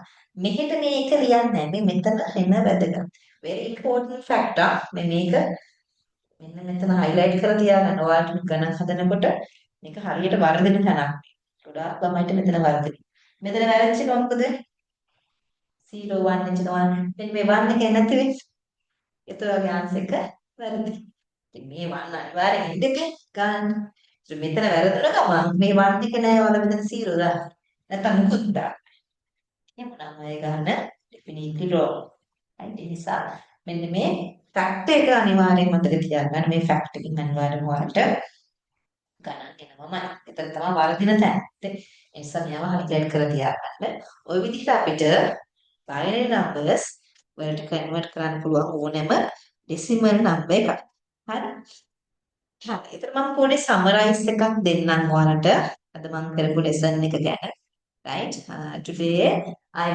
මෙහෙට මේ 1 ලියන්නේ නැහැ. මේ මෙතන එන වැදගත්. very important factor. මේක මෙන්න මෙතන highlight කරලා තියාගන්න. ඔයාලට ගණන් හදනකොට මේක හරියට වර්ධන තැනක්. ගොඩාක් ළමයිට මෙතන වර්ධන. මෙතන වැරදිච්ච එක මොකද? 0 1 එතනවා. මෙන්න මේ 1 එක නැති වෙච්ච. ඒතරගේ ආන්සර් එක වැරදි. ඉතින් මේ 1 අනිවාර්යෙන් ඉඳක ගන්න. ඉතින් මෙතන වැරදුන ගමන් මේ 1 එක නෑ වල මෙතන 0 දාන්න. නැත්තම් මුකුත් දාන්න. එහෙනම් අය ගන්න definitely wrong. right? ඒ නිසා මෙන්න මේ ෆැක්ට් එක අනිවාර්යෙන් මතක තියාගන්න. මේ ෆැක්ට් එකකින් අනිවාර්යෙන්ම ඔයාලට ගණන් එනවමයි. එතන තමයි වර්ධින තැන. ඒ නිසා මේව highlight කරලා තියාගන්න. ওই විදිහට අපිට binary numbers වලට convert කරන්න පුළුවන් ඕනෑම decimal number එකක්. හරි? හරි. ඒතර මම පොඩි summarize එකක් දෙන්නම් ඔයාලට. අද මම කරපු lesson එක ගැන. Right? Today I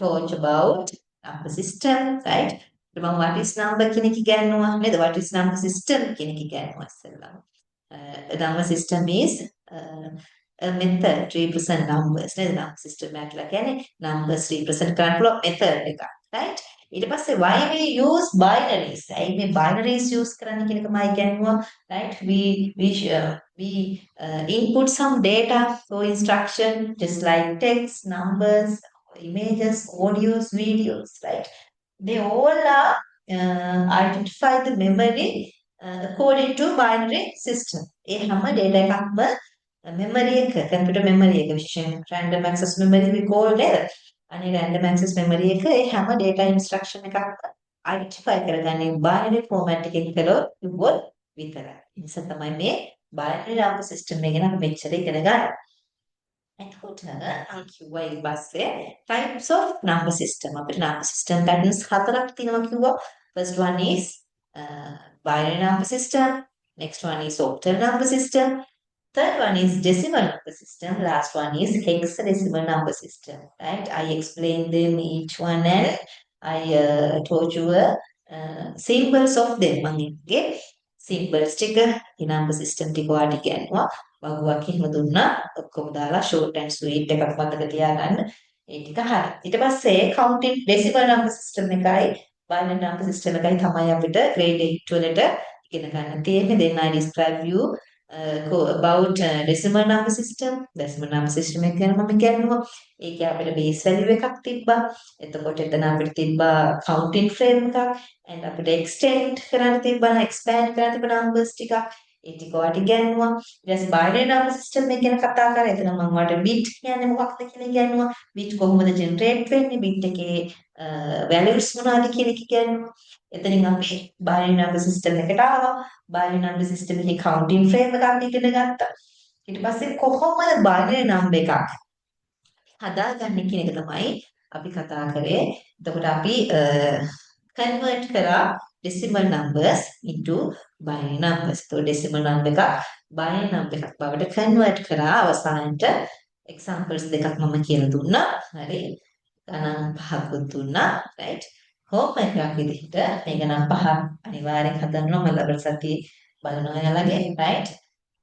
talk about number system. Right? මම what is number කියන එක ඉගෙනනවා නේද? What is number system කියන එක ඉගෙනනවා ඉස්සෙල්ලා. number system is a method to represent numbers නේද? number system එක කියලා කියන්නේ numbers represent කරන්න පුළුවන් method එකක්. Right? ඊට පස්සේ why we use binaries. ඇයි මේ binaries use කරන්න කියන එක මම ඉගෙනුවා. Right? We input some data for instruction just like text, numbers, images, audios, videos. Right? They all are identify the memory according to binary system. ඒ හැම data එකක්ම memory එක, computer memory එක විශේෂයෙන් random access memory we call it. අනේ random access memory එක ඒ හැම data instruction එකක්ම identify කරගන්නේ binary format එකකින් කිව්වොත් විතරයි. ඒ නිසා තමයි මේ binary number system එක ගැන අපි මෙච්චර ඉගෙන ගන්න. එතකොට අර කිව්වා ඊට පස්සේ types of number system. අපිට number system patterns හතරක් තියෙනවා කිව්වා. First one is binary number system. Next one is octal number system. Third one is decimal number system. Last one is hexadecimal number system. Right? I explained them each one and I told you symbols of them. මගේ symbols ටික number system ටික ඔයාලට කියනවා. වගුවක් එහෙම දුන්නා ඔක්කොම දාලා short and sweet එකක් මතක තියාගන්න. ඒ ටික හරි. ඊට පස්සේ counting decimal number system එකයි binary number system එකයි තමයි අපිට grade 8 වලට ඉගෙන ගන්න තියෙන්නේ. Then I describe you about decimal number system. decimal number system එක ගැන මම කියනවා. ඒකේ අපිට base value එකක් තිබ්බා. එතකොට එතන අපිට තිබ්බා counting frame එකක් and අපිට extend කරන්න තිබ්බා expand කරන්න තිබ්බා numbers ටිකක්. ඒ ටික ඔයාලට ඉගෙනුවා. ඊට පස්සේ binary number system එක ගැන කතා කරා. එතන මම ඔයාලට bit කියන්නේ මොකක්ද කියලා ඉගෙනුවා. bit කොහොමද generate වෙන්නේ? bit එකේ values මොනවද කියන එක ඉගෙනුවා. එතනින් අපි binary number system එකට ආවා. binary number system එකේ counting frame එකක් ඉගෙන ගත්තා. ඊට පස්සේ කොහොමද binary number එකක් හදාගන්නේ කියන එක තමයි අපි කතා කරේ. එතකොට අපි convert කරා decimal numbers into binary numbers. So decimal number එකක් binary number එකක් බවට convert කරා. අවසානට examples දෙකක් මම කියලා දුන්නා. හරි. ගණන් පහකුත් දුන්නා. right? homework එකක් විදිහට මේ ගණන් පහ අනිවාර්යෙන් හදන්න මම ලබන සතියේ බලනවා යාළුවගේ. right?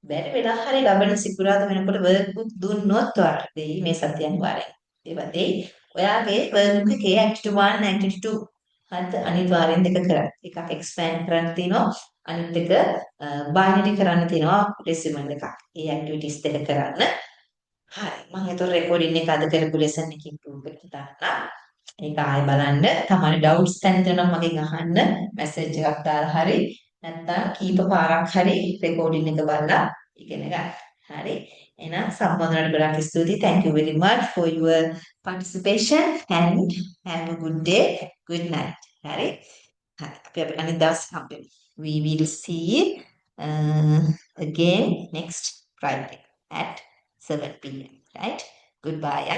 බැරි වෙලා හරි ලබන සිකුරාදා වෙනකොට workbook දුන්නොත් ඔයාලට දෙයි මේ සතිය අනිවාර්යෙන්. ඒවා දෙයි. ඔයාගේ workbook එකේ activity 1 activity 2 හත් අනිවාර්යෙන් දෙක කරන්න. එකක් expand කරන්න තියෙනවා. අනිත් එක binary කරන්න තියෙනවා decimal එකක්. ඒ activities දෙක කරන්න. හරි. මම ඒතොර recording එක අද කරපු lesson එකේ group එකට දාන්න. ඒක ආයෙ බලන්න. තමයි doubts තැන්දෙනවා මගෙන් අහන්න. message එකක් දාලා හරි නැත්නම් කීප පාරක් හරි recording එක බලලා ඉගෙන ගන්න. හරි. එහෙනම් සම්බන්ධ වෙනට ගොඩාක් ස්තුතියි. Thank you very much for your participation and have a good day. Good night. හරි. හරි. අපි අනිත් දවස් හම්බෙමු. We will see again next Friday at 7 p.m. Right? Goodbye.